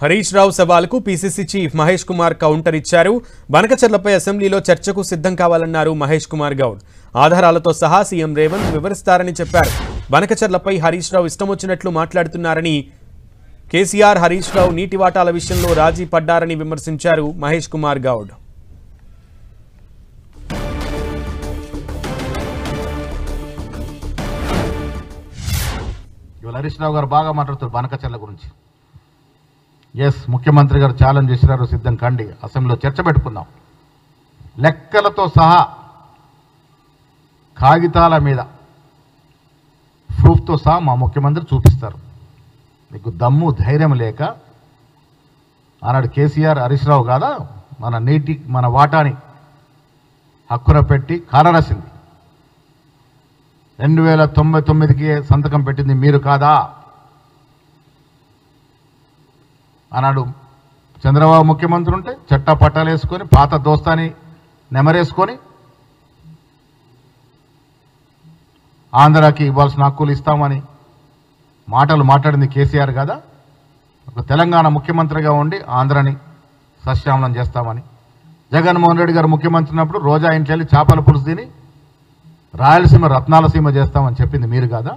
హరీష్ రావు సవాలుకు PCC chief Mahesh Kumar counter ఇచ్చారు. బనకచర్లపై అసెంబ్లీలో చర్చకు సిద్ధం కావాలన్నారు మహేష్ కుమార్ గౌడ్. ఆధారాలతో సహా సీఎం రేవంత్ వివరిస్తారని చెప్పారు. బనకచర్లపై హరీష్ రావు ఇష్టమొచ్చినట్లు మాట్లాడుతున్నారని, కేసీఆర్ హరీష్ రావు నీటి వాటాల విషయంలో రాజీ పడ్డారని విమర్శించారు మహేష్ కుమార్ గౌడ్. హరీష్ రావు గారు బాగా మాట్లాడుతారు బనకచర్ల గురించి. ఎస్, ముఖ్యమంత్రి గారు ఛాలెంజ్ చేసినారు, సిద్ధం కండి, అసెంబ్లీలో చర్చ పెట్టుకుందాం. లెక్కలతో సహా కాగితాల మీద ప్రూఫ్తో సహా మా ముఖ్యమంత్రి చూపిస్తారు. మీకు దమ్ము ధైర్యం లేక ఆనాడు కేసీఆర్ హరీష్ రావు కాదా మన వాటాని హక్కున పెట్టి కాలరాసింది. 2099కి సంతకం పెట్టింది మీరు కాదా? ఆనాడు చంద్రబాబు ముఖ్యమంత్రి ఉంటే చట్టా పట్టాలు వేసుకొని పాత దోస్తాని నెమరేసుకొని ఆంధ్రాకి ఇవ్వాల్సిన హక్కులు ఇస్తామని మాటలు మాట్లాడింది కేసీఆర్ కదా. ఒక తెలంగాణ ముఖ్యమంత్రిగా ఉండి ఆంధ్రాని సస్యామలం చేస్తామని. జగన్మోహన్ రెడ్డి గారు ముఖ్యమంత్రి ఉన్నప్పుడు రోజా ఇంట్లో వెళ్ళి చేపల పులుసు తిని రాయలసీమ రత్నాల సీమ చేస్తామని చెప్పింది మీరు కాదా?